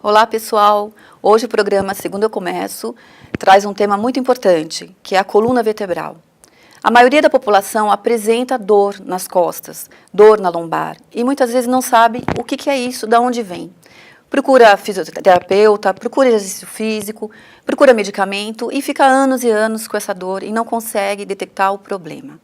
Olá, pessoal! Hoje o programa Segundo Eu Começo traz um tema muito importante, que é a coluna vertebral. A maioria da população apresenta dor nas costas, dor na lombar, e muitas vezes não sabe o que é isso, de onde vem. Procura fisioterapeuta, procura exercício físico, procura medicamento e fica anos e anos com essa dor e não consegue detectar o problema.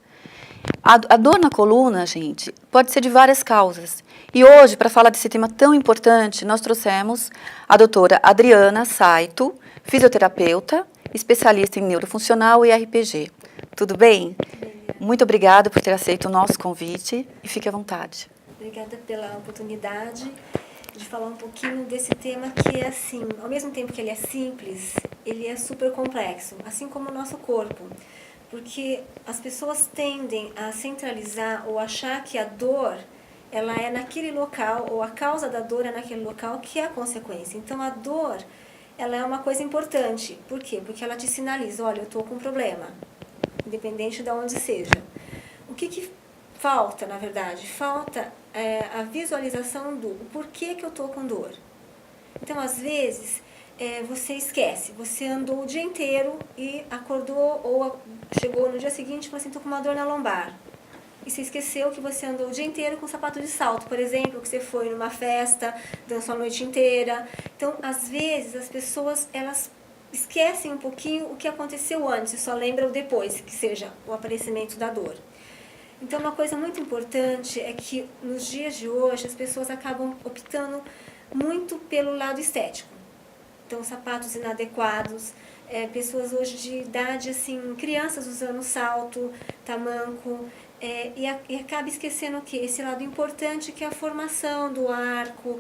A dor na coluna, gente, pode ser de várias causas. E hoje, para falar desse tema tão importante, nós trouxemos a doutora Adriana Saito, fisioterapeuta, especialista em neurofuncional e RPG. Tudo bem? Muito obrigada por ter aceito o nosso convite e fique à vontade. Obrigada pela oportunidade de falar um pouquinho desse tema que é assim, ao mesmo tempo que ele é simples, ele é super complexo, assim como o nosso corpo. Porque as pessoas tendem a centralizar ou achar que a dor ela é naquele local, ou a causa da dor é naquele local, que é a consequência. Então, a dor ela é uma coisa importante. Por quê? Porque ela te sinaliza, olha, eu estou com um problema, independente de onde seja. O que falta, na verdade? Falta a visualização do porquê que eu estou com dor. Então, às vezes, você esquece, você andou o dia inteiro e acordou ou chegou no dia seguinte e falou assim, estou com uma dor na lombar. E você esqueceu que você andou o dia inteiro com sapato de salto, por exemplo, que você foi numa festa, dançou a noite inteira. Então, às vezes, as pessoas, elas esquecem um pouquinho o que aconteceu antes e só lembram depois, que seja o aparecimento da dor. Então, uma coisa muito importante é que, nos dias de hoje, as pessoas acabam optando muito pelo lado estético. Então, sapatos inadequados, pessoas hoje de idade, assim, crianças usando salto, tamanco, e acaba esquecendo o quê? Esse lado importante que é a formação do arco,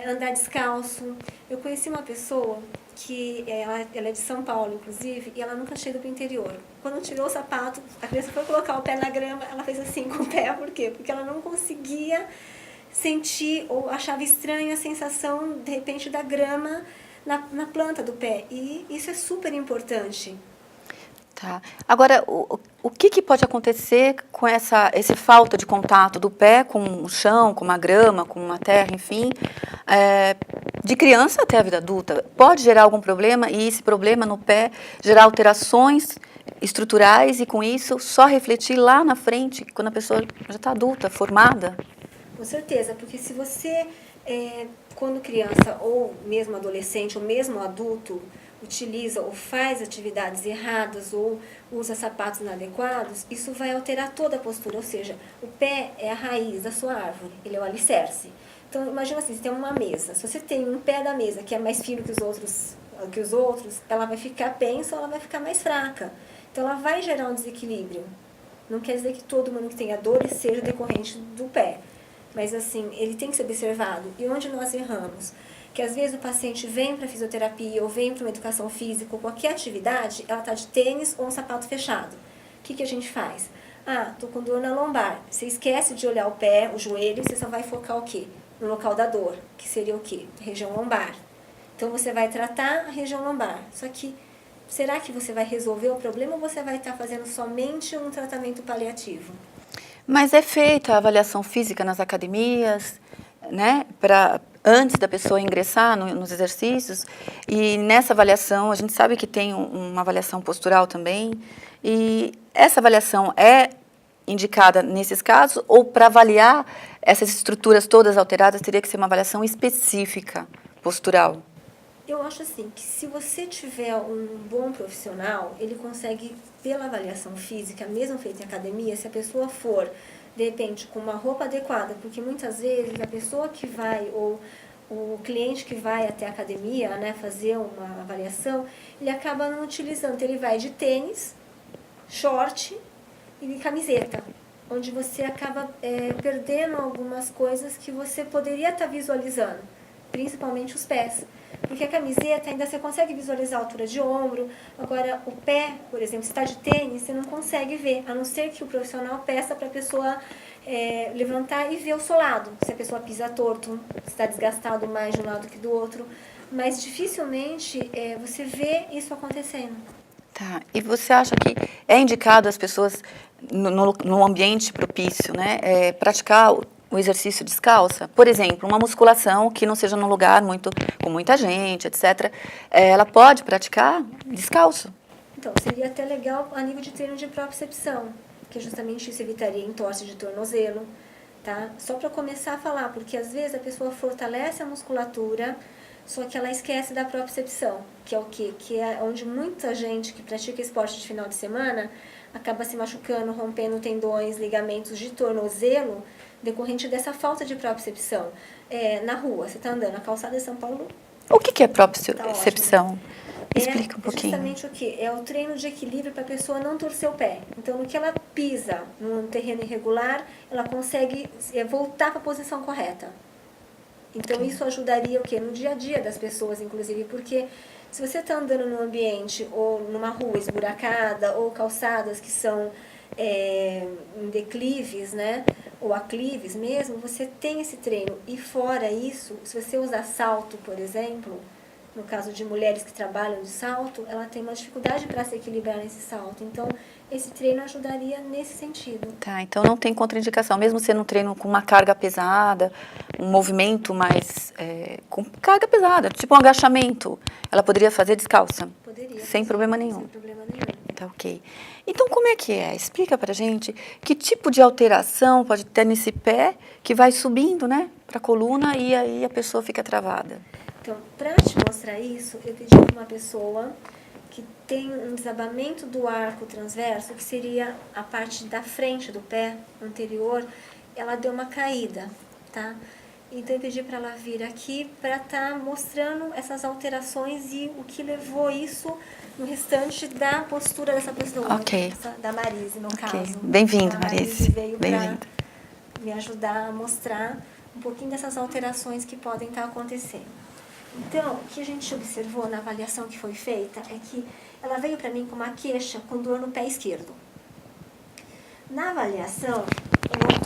andar descalço. Eu conheci uma pessoa que ela é de São Paulo, inclusive, e ela nunca tinha ido para o interior. Quando tirou o sapato, a criança foi colocar o pé na grama, ela fez assim com o pé, por quê? Porque ela não conseguia sentir ou achava estranha a sensação, de repente, da grama na planta do pé. E isso é super importante. Tá. Agora, o que pode acontecer com esse falta de contato do pé com o chão, com uma grama, com uma terra, enfim, de criança até a vida adulta? Pode gerar algum problema e esse problema no pé gerar alterações estruturais e, com isso, só refletir lá na frente, quando a pessoa já está adulta, formada? Com certeza, porque se você, quando criança, ou mesmo adolescente, ou mesmo adulto, utiliza ou faz atividades erradas ou usa sapatos inadequados, isso vai alterar toda a postura, ou seja, o pé é a raiz da sua árvore, ele é o alicerce. Então, imagina assim, você tem uma mesa, se você tem um pé da mesa que é mais fino que os outros, ela vai ficar pensa ou ela vai ficar mais fraca. Então, ela vai gerar um desequilíbrio. Não quer dizer que todo mundo que tenha dores seja decorrente do pé, mas assim, ele tem que ser observado. E onde nós erramos? Que às vezes o paciente vem para fisioterapia ou vem para uma educação física ou qualquer atividade, ela está de tênis ou um sapato fechado. O que a gente faz? Estou com dor na lombar. Você esquece de olhar o pé, o joelho, você só vai focar o quê? No local da dor, que seria o quê? A região lombar. Então você vai tratar a região lombar. Só que, será que você vai resolver o problema ou você vai estar fazendo somente um tratamento paliativo? Mas é feita a avaliação física nas academias, né, antes da pessoa ingressar nos exercícios, e nessa avaliação, a gente sabe que tem uma avaliação postural também, e essa avaliação é indicada nesses casos, ou para avaliar essas estruturas todas alteradas, teria que ser uma avaliação específica, postural? Eu acho assim, que se você tiver um bom profissional, ele consegue, pela avaliação física, mesmo feita em academia, se a pessoa for, de repente, com uma roupa adequada, porque muitas vezes a pessoa que vai, ou o cliente que vai até a academia, né, fazer uma avaliação, ele acaba não utilizando, ele vai de tênis, short e camiseta, onde você acaba perdendo algumas coisas que você poderia estar visualizando, principalmente os pés. Porque a camiseta ainda você consegue visualizar a altura de ombro, agora o pé, por exemplo, se está de tênis, você não consegue ver, a não ser que o profissional peça para a pessoa levantar e ver o solado, se a pessoa pisa torto, se está desgastado mais de um lado que do outro, mas dificilmente você vê isso acontecendo. Tá. E você acha que é indicado as pessoas, no ambiente propício, né, praticar o exercício descalça? Por exemplo, uma musculação que não seja num lugar com muita gente, etc. Ela pode praticar descalço? Então, seria até legal a nível de treino de propriocepção, que justamente isso evitaria entorse de tornozelo, tá? Só para começar a falar, porque às vezes a pessoa fortalece a musculatura, só que ela esquece da propriocepção, que é o quê? Que é onde muita gente que pratica esporte de final de semana acaba se machucando, rompendo tendões, ligamentos de tornozelo, decorrente dessa falta de propriocepção. Na rua, você está andando, na calçada de São Paulo. O que é Tá propriocepção? Explica um pouquinho. Justamente o que? É o treino de equilíbrio para a pessoa não torcer o pé. Então, no que ela pisa num terreno irregular, ela consegue voltar para a posição correta. Então, isso ajudaria o quê? No dia a dia das pessoas, inclusive, porque se você está andando num ambiente ou numa rua esburacada ou calçadas que são em declives, né, ou aclives mesmo, você tem esse treino. E fora isso, se você usar salto, por exemplo, no caso de mulheres que trabalham de salto, ela tem uma dificuldade para se equilibrar nesse salto. Então, esse treino ajudaria nesse sentido. Tá, então não tem contraindicação, mesmo sendo um treino com uma carga pesada, um movimento mais com carga pesada, tipo um agachamento, ela poderia fazer descalça? Poderia. Sem problema nenhum. Sem problema nenhum. Tá, ok. Então, como é que é? Explica pra gente que tipo de alteração pode ter nesse pé que vai subindo, né, pra coluna e aí a pessoa fica travada. Então, para te mostrar isso, eu pedi para uma pessoa que tem um desabamento do arco transverso, que seria a parte da frente do pé anterior, ela deu uma caída, tá? Então, eu pedi para ela vir aqui para estar mostrando essas alterações e o que levou isso no restante da postura dessa pessoa. Ok. Da Marise, no caso. Bem-vindo, A Marise. veio Bem-vindo. para me ajudar a mostrar um pouquinho dessas alterações que podem estar acontecendo. Então, o que a gente observou na avaliação que foi feita é que ela veio para mim com uma queixa com dor no pé esquerdo. Na avaliação,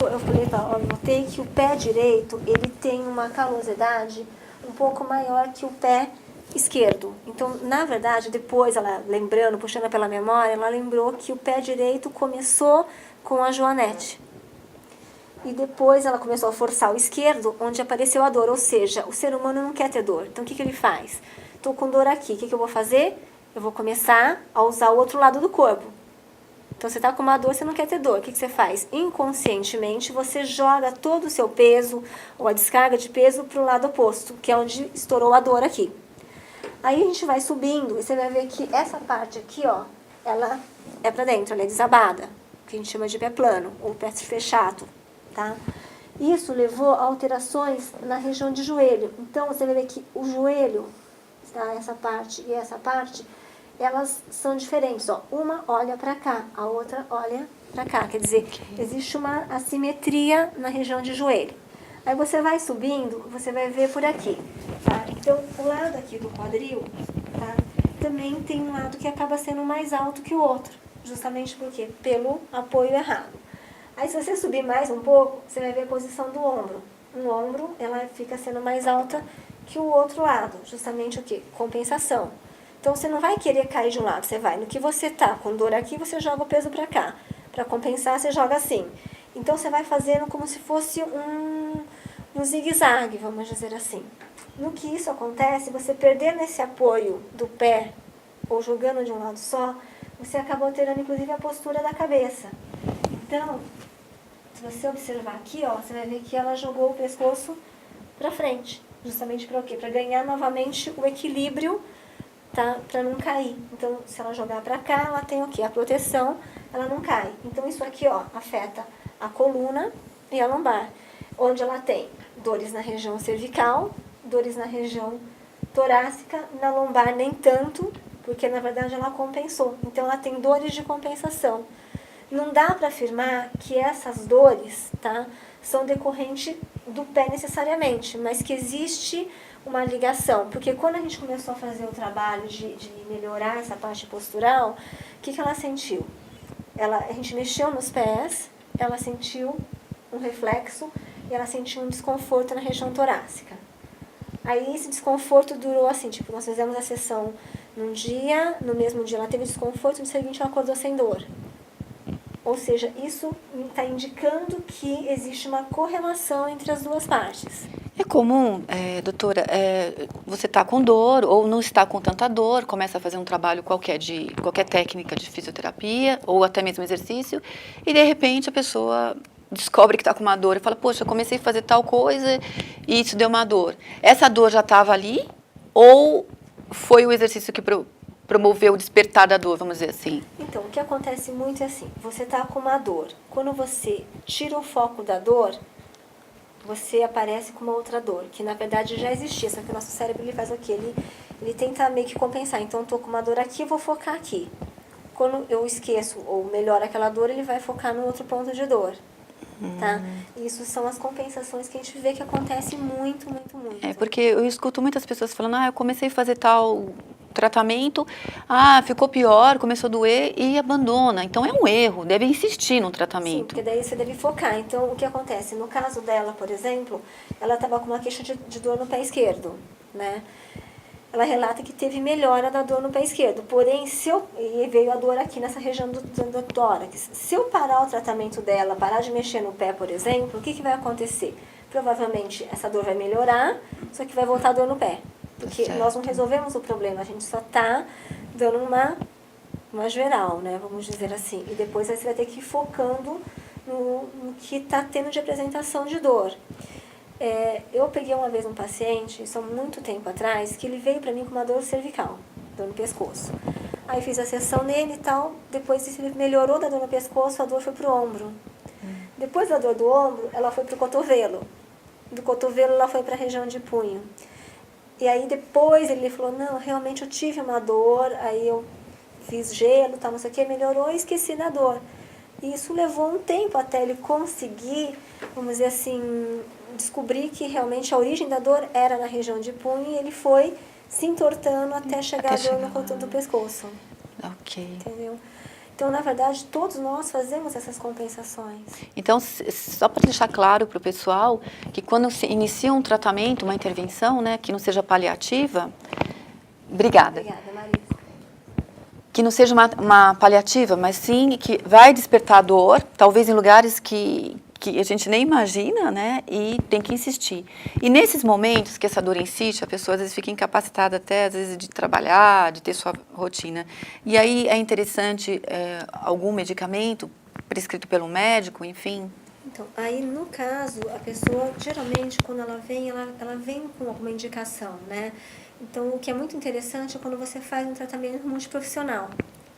eu notei que o pé direito ele tem uma calosidade um pouco maior que o pé esquerdo. Então, na verdade, depois ela lembrando, puxando pela memória, ela lembrou que o pé direito começou com a joanete. E depois ela começou a forçar o esquerdo, onde apareceu a dor. Ou seja, o ser humano não quer ter dor. Então, o que ele faz? Estou com dor aqui. O que eu vou fazer? Eu vou começar a usar o outro lado do corpo. Então, você está com uma dor, você não quer ter dor. O que você faz? Inconscientemente, você joga todo o seu peso, ou a descarga de peso, para o lado oposto, que é onde estourou a dor aqui. Aí a gente vai subindo e você vai ver que essa parte aqui, ó, ela é para dentro, ela é desabada, que a gente chama de pé plano, ou pé fechado. Tá? Isso levou a alterações na região de joelho. Então, você vai ver que o joelho, tá? Essa parte e essa parte, elas são diferentes. Ó. Uma olha para cá, a outra olha para cá. Quer dizer, existe uma assimetria na região de joelho. Aí você vai subindo, você vai ver por aqui. Tá? Então, o lado aqui do quadril, tá? Também tem um lado que acaba sendo mais alto que o outro. Justamente porque pelo apoio errado. Aí, se você subir mais um pouco, você vai ver a posição do ombro. O ombro, ela fica sendo mais alta que o outro lado. Justamente o quê? Compensação. Então, você não vai querer cair de um lado. Você vai, no que você tá com dor aqui, você joga o peso para cá. Para compensar, você joga assim. Então, você vai fazendo como se fosse um zigue-zague, vamos dizer assim. No que isso acontece, você perdendo esse apoio do pé, ou jogando de um lado só, você acaba alterando, inclusive, a postura da cabeça. Então, se você observar aqui, ó, você vai ver que ela jogou o pescoço para frente. Justamente para o quê? Para ganhar novamente o equilíbrio, tá? Para não cair. Então, se ela jogar para cá, ela tem o quê? A proteção, ela não cai. Então, isso aqui, ó, afeta a coluna e a lombar. Onde ela tem dores na região cervical, dores na região torácica, na lombar nem tanto, porque, na verdade, ela compensou. Então, ela tem dores de compensação. Não dá para afirmar que essas dores, tá, são decorrentes do pé necessariamente, mas que existe uma ligação. Porque quando a gente começou a fazer o trabalho de melhorar essa parte postural, o que ela sentiu? A gente mexeu nos pés, ela sentiu um reflexo e ela sentiu um desconforto na região torácica. Aí esse desconforto durou assim, tipo, nós fizemos a sessão num dia, no mesmo dia ela teve desconforto, no seguinte ela acordou sem dor. Ou seja, isso está indicando que existe uma correlação entre as duas partes. É comum, doutora, você está com dor ou não está com tanta dor, começa a fazer um trabalho qualquer de qualquer técnica de fisioterapia ou até mesmo exercício e de repente a pessoa descobre que está com uma dor e fala, poxa, eu comecei a fazer tal coisa e isso deu uma dor. Essa dor já estava ali ou foi o exercício que promoveu o despertar da dor, vamos dizer assim? Então, o que acontece muito é assim, você está com uma dor. Quando você tira o foco da dor, você aparece com uma outra dor, que na verdade já existia, só que o nosso cérebro ele faz o quê? Ele tenta meio que compensar. Então, estou com uma dor aqui, vou focar aqui. Quando eu esqueço ou melhoro aquela dor, ele vai focar no outro ponto de dor. Tá? Isso são as compensações que a gente vê que acontece muito, muito, muito. É, porque eu escuto muitas pessoas falando, eu comecei a fazer tal tratamento, ficou pior, começou a doer e abandona. Então é um erro, deve insistir no Sim, tratamento. porque daí você deve focar. Então, o que acontece? No caso dela, por exemplo, ela estava com uma queixa de dor no pé esquerdo, né? Ela relata que teve melhora da dor no pé esquerdo. Porém, e veio a dor aqui nessa região do tórax. Se eu parar o tratamento dela, parar de mexer no pé, por exemplo, o que vai acontecer? Provavelmente essa dor vai melhorar, só que vai voltar a dor no pé. Porque nós não resolvemos o problema, a gente só está dando uma geral, né? Vamos dizer assim. E depois aí você vai ter que ir focando no que está tendo de apresentação de dor. Eu peguei uma vez um paciente, isso há muito tempo atrás, que ele veio para mim com uma dor cervical, dor no pescoço. Aí fiz a sessão nele e tal, depois ele melhorou da dor no pescoço, a dor foi pro ombro. Depois da dor do ombro, ela foi pro cotovelo. Do cotovelo, ela foi para a região de punho. E aí depois ele falou, não, realmente eu tive uma dor, aí eu fiz gelo, tal, não sei o que, melhorou e esqueci da dor. E isso levou um tempo até ele conseguir, vamos dizer assim, descobrir que realmente a origem da dor era na região de punho e ele foi se entortando até chegar a dor no contorno do pescoço. Ok. Entendeu? Então, na verdade, todos nós fazemos essas compensações. Então, só para deixar claro para o pessoal que quando se inicia um tratamento, uma intervenção, né, que não seja paliativa, obrigada. Obrigada, Marisa. Que não seja uma paliativa, mas sim que vai despertar dor, talvez em lugares que a gente nem imagina, né? E tem que insistir. E nesses momentos que essa dor insiste, a pessoa às vezes fica incapacitada até, às vezes, de trabalhar, de ter sua rotina. E aí é interessante algum medicamento prescrito pelo médico, enfim? Então, aí no caso, a pessoa, geralmente, quando ela vem com alguma indicação, né? Então, o que é muito interessante é quando você faz um tratamento multiprofissional,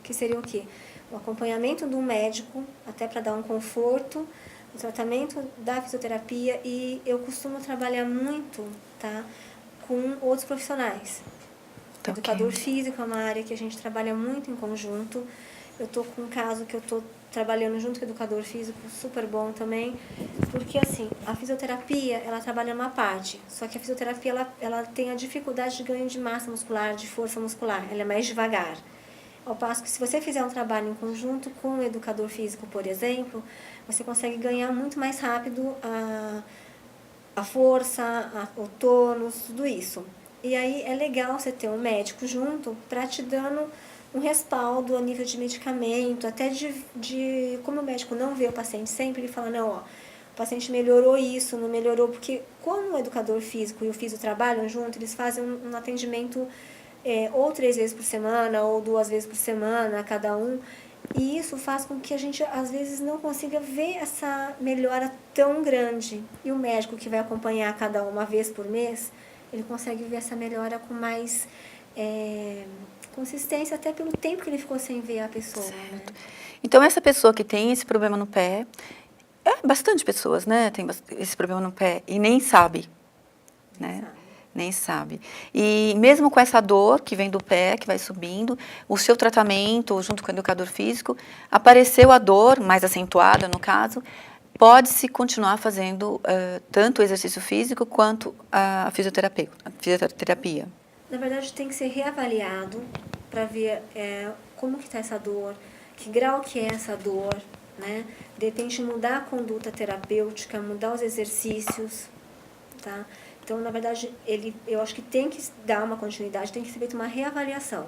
que seria o quê? O acompanhamento do médico, até para dar um conforto, o tratamento da fisioterapia, e eu costumo trabalhar muito, tá, com outros profissionais. Tá, Educador físico é uma área que a gente trabalha muito em conjunto. Eu estou com um caso que eu estou trabalhando junto com o educador físico, super bom também, porque assim, a fisioterapia, ela trabalha uma parte, só que a fisioterapia, ela tem a dificuldade de ganho de massa muscular, de força muscular, ela é mais devagar. Ao passo que se você fizer um trabalho em conjunto com o educador físico, por exemplo, você consegue ganhar muito mais rápido a força, o tônus, tudo isso. E aí é legal você ter um médico junto para te dando um respaldo a nível de medicamento, até de como o médico não vê o paciente sempre, ele fala, não, ó, o paciente melhorou isso, não melhorou, porque quando o educador físico e o físio trabalham junto, eles fazem um atendimento ou 3 vezes por semana, ou 2 vezes por semana, cada um, e isso faz com que a gente, às vezes, não consiga ver essa melhora tão grande. E o médico que vai acompanhar cada uma vez por mês, ele consegue ver essa melhora com mais consistência, até pelo tempo que ele ficou sem ver a pessoa. Né? Então, essa pessoa que tem esse problema no pé, bastante pessoas, né, tem esse problema no pé e nem sabe, né? Nem sabe. E mesmo com essa dor que vem do pé, que vai subindo, o seu tratamento, junto com o educador físico, apareceu a dor, mais acentuada no caso, pode-se continuar fazendo tanto o exercício físico quanto a fisioterapia. Na verdade, tem que ser reavaliado para ver como que está essa dor, que grau que é essa dor, né? De repente, mudar a conduta terapêutica, mudar os exercícios, tá? Então, na verdade, eu acho que tem que dar uma continuidade, tem que ser feita uma reavaliação.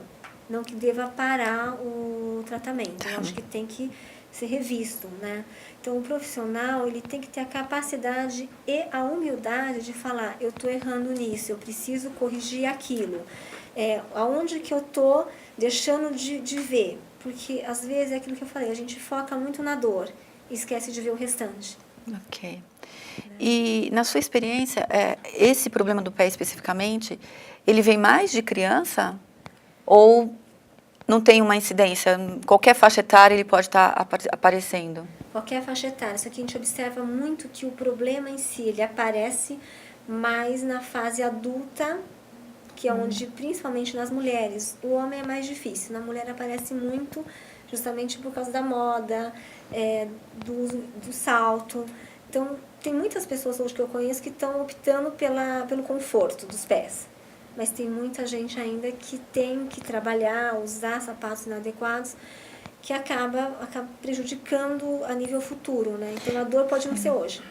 Não que deva parar o tratamento. Eu acho que tem que ser revisto, né? Então, o profissional, ele tem que ter a capacidade e a humildade de falar, eu estou errando nisso, eu preciso corrigir aquilo. Aonde que eu estou deixando de ver? Porque, às vezes, é aquilo que eu falei, a gente foca muito na dor e esquece de ver o restante. Ok. E, na sua experiência, esse problema do pé especificamente, ele vem mais de criança ou não tem uma incidência? Qualquer faixa etária ele pode estar aparecendo? Qualquer faixa etária. Só que a gente observa muito que o problema em si, ele aparece mais na fase adulta, que é onde, principalmente nas mulheres, o homem é mais difícil. Na mulher aparece muito justamente por causa da moda, do salto. Então, tem muitas pessoas hoje que eu conheço que estão optando pelo conforto dos pés. Mas tem muita gente ainda que tem que trabalhar, usar sapatos inadequados, que acaba prejudicando a nível futuro, né? Então, a dor pode não ser hoje.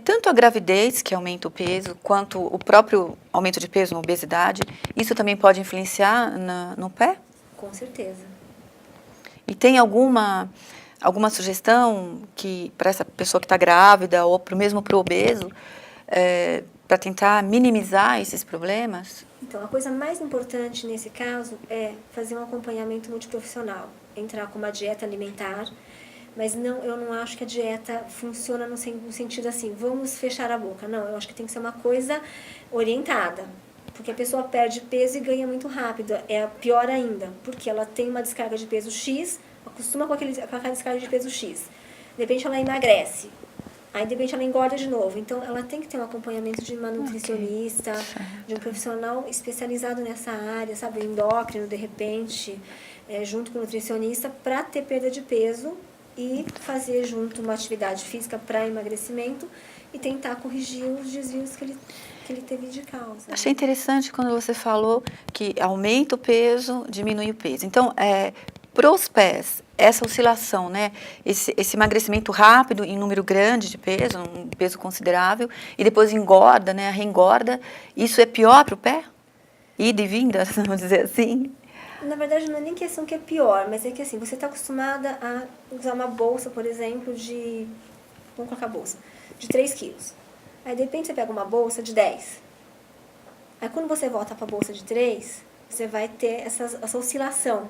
Tanto a gravidez, que aumenta o peso, quanto o próprio aumento de peso, a obesidade, isso também pode influenciar no pé? Com certeza. E tem alguma sugestão para essa pessoa que está grávida ou mesmo para o obeso, para tentar minimizar esses problemas? Então, a coisa mais importante nesse caso é fazer um acompanhamento multiprofissional, entrar com uma dieta alimentar, mas eu não acho que a dieta funciona no sentido assim, vamos fechar a boca. Não, eu acho que tem que ser uma coisa orientada, porque a pessoa perde peso e ganha muito rápido. É pior ainda, porque ela tem uma descarga de peso X, acostuma com aquela descarga de peso X. De repente ela emagrece, aí de repente ela engorda de novo. Então ela tem que ter um acompanhamento de uma nutricionista, de um profissional especializado nessa área, sabe, endócrino de repente, junto com o nutricionista, para ter perda de peso e fazer junto uma atividade física para emagrecimento e tentar corrigir os desvios que ele teve de causa. Achei interessante quando você falou que aumenta o peso, diminui o peso. Então, para os pés, essa oscilação, né, esse emagrecimento rápido em número grande de peso, um peso considerável, e depois engorda, né, reengorda, isso é pior para o pé? Ida e vinda, vamos dizer assim? Na verdade, não é nem questão que é pior, mas é que assim, você está acostumada a usar uma bolsa, por exemplo, vamos colocar a bolsa, de 3 quilos. Aí, de repente, você pega uma bolsa de 10. Aí, quando você volta para a bolsa de 3, você vai ter essa oscilação.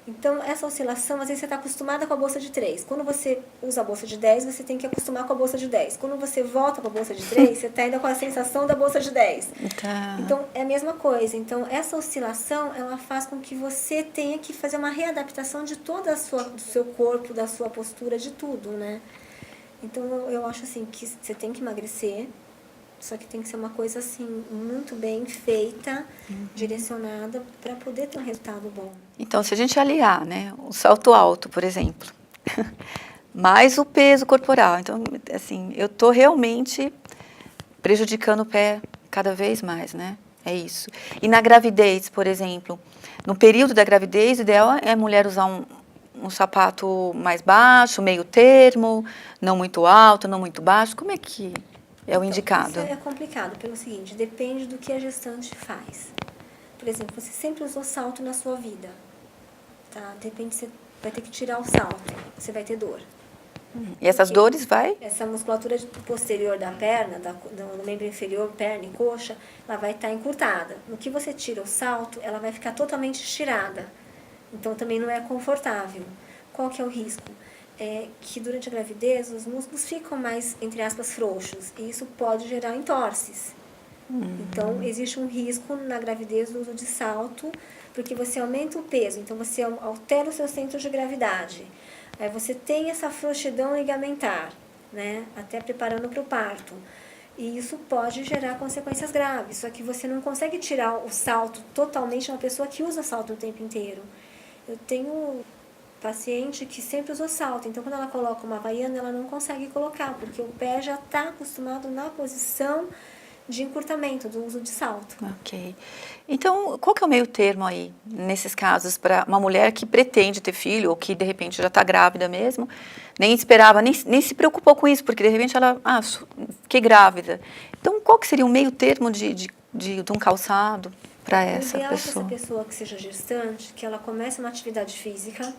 Então, essa oscilação, às vezes você está acostumada com a bolsa de 3. Quando você usa a bolsa de 10, você tem que acostumar com a bolsa de 10. Quando você volta para a bolsa de 3, você está ainda com a sensação da bolsa de 10. Tá. Então, é a mesma coisa. Então, essa oscilação, ela faz com que você tenha que fazer uma readaptação de todo do seu corpo, da sua postura, de tudo, né? Então, eu acho assim, que você tem que emagrecer, só que tem que ser uma coisa assim, muito bem feita, direcionada, para poder ter um resultado bom. Então, se a gente aliar, né, o salto alto, por exemplo, mais o peso corporal, então, assim, eu estou realmente prejudicando o pé cada vez mais, né? É isso. E na gravidez, por exemplo, no período da gravidez, o ideal é a mulher usar um sapato mais baixo, meio termo, não muito alto, não muito baixo. Como é que é o indicado? Isso é complicado pelo seguinte, depende do que a gestante faz. Por exemplo, você sempre usou salto na sua vida, tá? De repente você vai ter que tirar o salto, você vai ter dor. E essas dores vai? Essa musculatura posterior da perna, do membro inferior, perna e coxa, ela vai estar encurtada. No que você tira o salto, ela vai ficar totalmente estirada. Então, também não é confortável. Qual que é o risco? É que durante a gravidez, os músculos ficam mais, entre aspas, frouxos. E isso pode gerar entorses. Então, existe um risco na gravidez do uso de salto, porque você aumenta o peso. Então, você altera o seu centro de gravidade. Aí você tem essa frouxidão ligamentar, né? Até preparando para o parto. E isso pode gerar consequências graves. Só que você não consegue tirar o salto totalmente de uma pessoa que usa salto o tempo inteiro. Eu tenho paciente que sempre usou salto. Então, quando ela coloca uma havaiana, ela não consegue colocar, porque o pé já está acostumado na posição de encurtamento, do uso de salto. Ok. Então, qual que é o meio termo aí, nesses casos, para uma mulher que pretende ter filho, ou que, de repente, já está grávida mesmo, nem esperava, nem se preocupou com isso, porque, de repente, ela, fiquei grávida. Então, qual que seria o meio termo de um calçado para essa pessoa? O ideal é que essa pessoa que seja gestante, que ela comece uma atividade física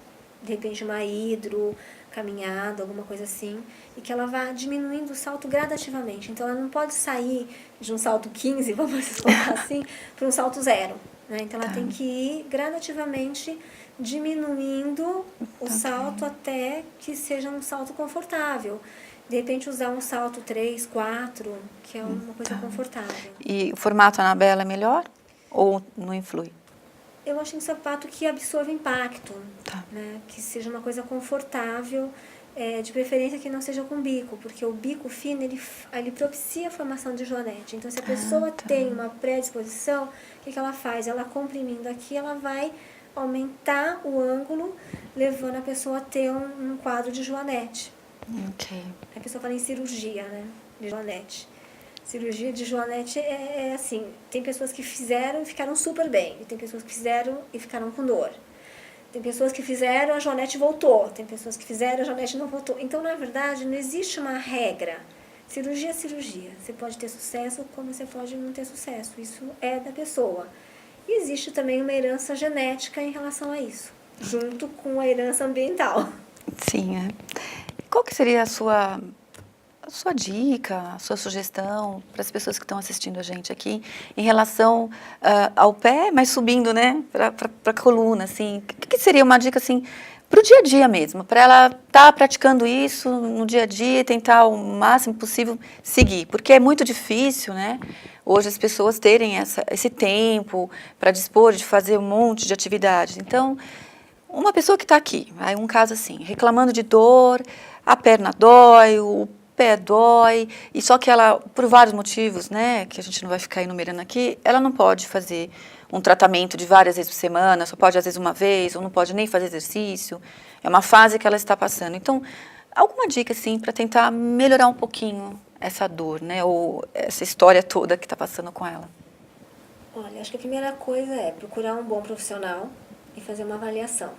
de repente uma hidro, caminhada, alguma coisa assim, e que ela vá diminuindo o salto gradativamente. Então ela não pode sair de um salto 15, vamos colocar assim, para um salto 0. Né? Então ela tem que ir gradativamente diminuindo o salto até que seja um salto confortável. De repente usar um salto 3, 4, que é uma coisa confortável. E o formato Anabela é melhor ou não influi? Eu acho um sapato que absorva impacto, Tá. né? Que seja uma coisa confortável, de preferência que não seja com bico, porque o bico fino ele propicia a formação de joanete. Então, se a pessoa tem uma predisposição, o que ela faz? Ela comprimindo aqui, ela vai aumentar o ângulo, levando a pessoa a ter um quadro de joanete. Ok. A pessoa fala em cirurgia, né? De joanete. Cirurgia de joanete é assim, tem pessoas que fizeram e ficaram super bem, e tem pessoas que fizeram e ficaram com dor. Tem pessoas que fizeram, a joanete voltou, tem pessoas que fizeram, a joanete não voltou. Então, na verdade, não existe uma regra. Cirurgia é cirurgia. Você pode ter sucesso como você pode não ter sucesso. Isso é da pessoa. E existe também uma herança genética em relação a isso, junto com a herança ambiental. Sim, é. Qual que seria a sua dica, a sua sugestão para as pessoas que estão assistindo a gente aqui em relação ao pé, mas subindo, né, para a coluna, assim, o que seria uma dica, assim, para o dia a dia mesmo, para ela estar praticando isso no dia a dia e tentar o máximo possível seguir, porque é muito difícil, né, hoje as pessoas terem esse tempo para dispor de fazer um monte de atividades. Então, uma pessoa que está aqui, aí um caso assim, reclamando de dor, a perna dói, o pé dói, e só que ela, por vários motivos, né, que a gente não vai ficar enumerando aqui, ela não pode fazer um tratamento de várias vezes por semana, só pode às vezes uma vez, ou não pode nem fazer exercício, é uma fase que ela está passando. Então, alguma dica, assim, para tentar melhorar um pouquinho essa dor, né, ou essa história toda que está passando com ela? Olha, acho que a primeira coisa é procurar um bom profissional e fazer uma avaliação,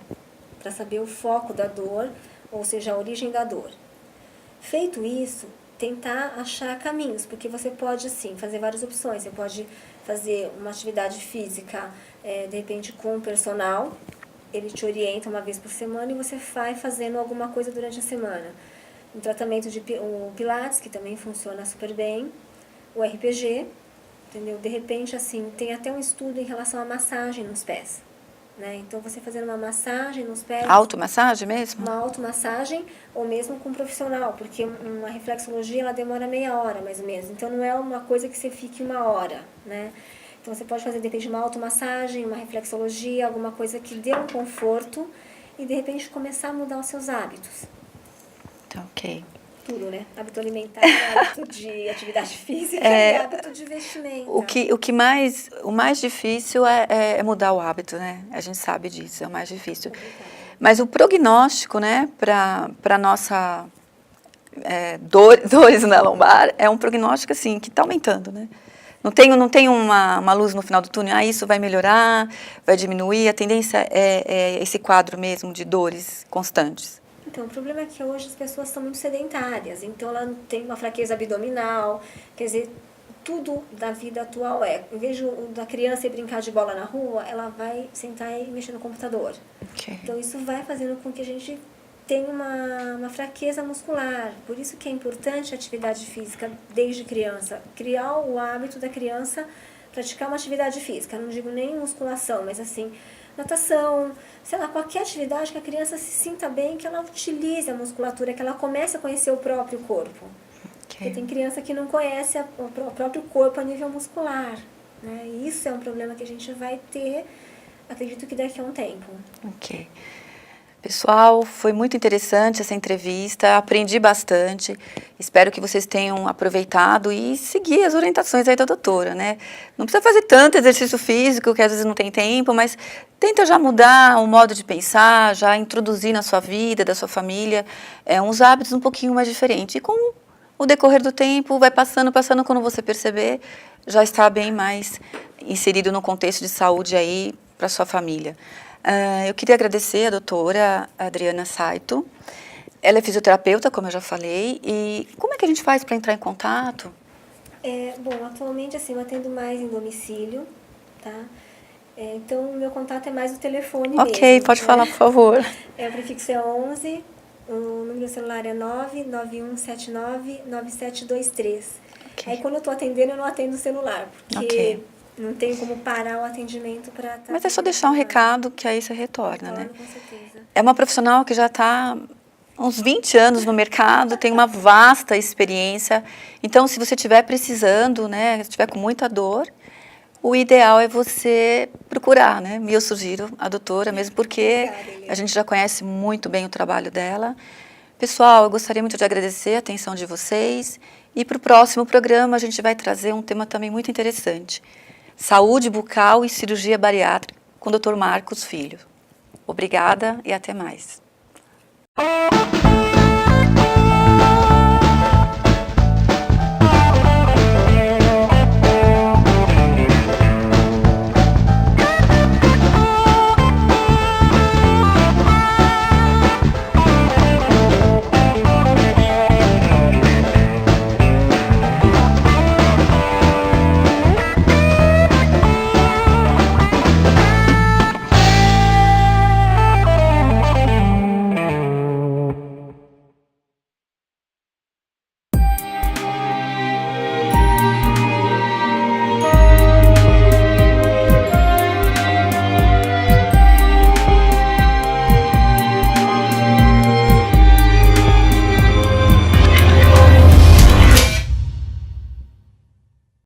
para saber o foco da dor, ou seja, a origem da dor. Feito isso, tentar achar caminhos, porque você pode, sim, fazer várias opções. Você pode fazer uma atividade física, de repente, com um personal, ele te orienta uma vez por semana e você vai fazendo alguma coisa durante a semana. Um tratamento de o Pilates, que também funciona super bem, o RPG, entendeu? De repente, assim, tem até um estudo em relação à massagem nos pés. Né? Então, você fazendo uma massagem nos pés... Automassagem mesmo? Uma automassagem ou mesmo com um profissional, porque uma reflexologia ela demora meia hora, mais ou menos. Então, não é uma coisa que você fique uma hora, né? Então, você pode fazer, de repente, uma automassagem, uma reflexologia, alguma coisa que dê um conforto e, de repente, começar a mudar os seus hábitos. Tá, ok. Tudo, né? Hábito alimentar, hábito de atividade física e hábito de vestimenta. O mais difícil é mudar o hábito, né? A gente sabe disso, é o mais difícil. Mas o prognóstico, né, para nossa dores na lombar, é um prognóstico, assim, que está aumentando, né? Não tem uma luz no final do túnel, isso vai melhorar, vai diminuir, a tendência é esse quadro mesmo de dores constantes. Então, o problema é que hoje as pessoas estão muito sedentárias, então ela tem uma fraqueza abdominal, quer dizer, tudo da vida atual em vez da criança ir brincar de bola na rua, ela vai sentar e mexer no computador. Okay. Então, isso vai fazendo com que a gente tenha uma fraqueza muscular. Por isso que é importante a atividade física desde criança. Criar o hábito da criança praticar uma atividade física. Não digo nem musculação, mas assim, natação, sei lá, qualquer atividade que a criança se sinta bem, que ela utilize a musculatura, que ela comece a conhecer o próprio corpo. Porque tem criança que não conhece o próprio corpo a nível muscular, né? E isso é um problema que a gente vai ter, acredito que daqui a um tempo. Ok. Pessoal, foi muito interessante essa entrevista, aprendi bastante, espero que vocês tenham aproveitado e seguir as orientações aí da doutora, né? Não precisa fazer tanto exercício físico, que às vezes não tem tempo, mas tenta já mudar o modo de pensar, já introduzir na sua vida, da sua família, uns hábitos um pouquinho mais diferentes. E com o decorrer do tempo, vai passando, quando você perceber, já está bem mais inserido no contexto de saúde aí para sua família. Eu queria agradecer a doutora Adriana Saito. Ela é fisioterapeuta, como eu já falei. E como é que a gente faz para entrar em contato? Bom, atualmente assim, eu atendo mais em domicílio, tá? Então, o meu contato é mais o telefone Ok, mesmo. pode né? falar, por favor. O prefixo é 11, o número do celular é 991799723. Ok. Aí, quando eu estou atendendo, eu não atendo o celular, porque Ok. não tenho como parar o atendimento para estar... Mas é só deixar um recado que aí você retorna, né? Com certeza. É uma profissional que já está uns 20 anos no mercado, tem uma vasta experiência. Então, se você estiver precisando, né, estiver com muita dor, o ideal é você procurar, né? Eu sugiro a doutora, mesmo porque Obrigada, Helena. a gente já conhece muito bem o trabalho dela. Pessoal, eu gostaria muito de agradecer a atenção de vocês. E para o próximo programa a gente vai trazer um tema também muito interessante. Saúde bucal e cirurgia bariátrica com o Dr. Marcos Filho. Obrigada e até mais.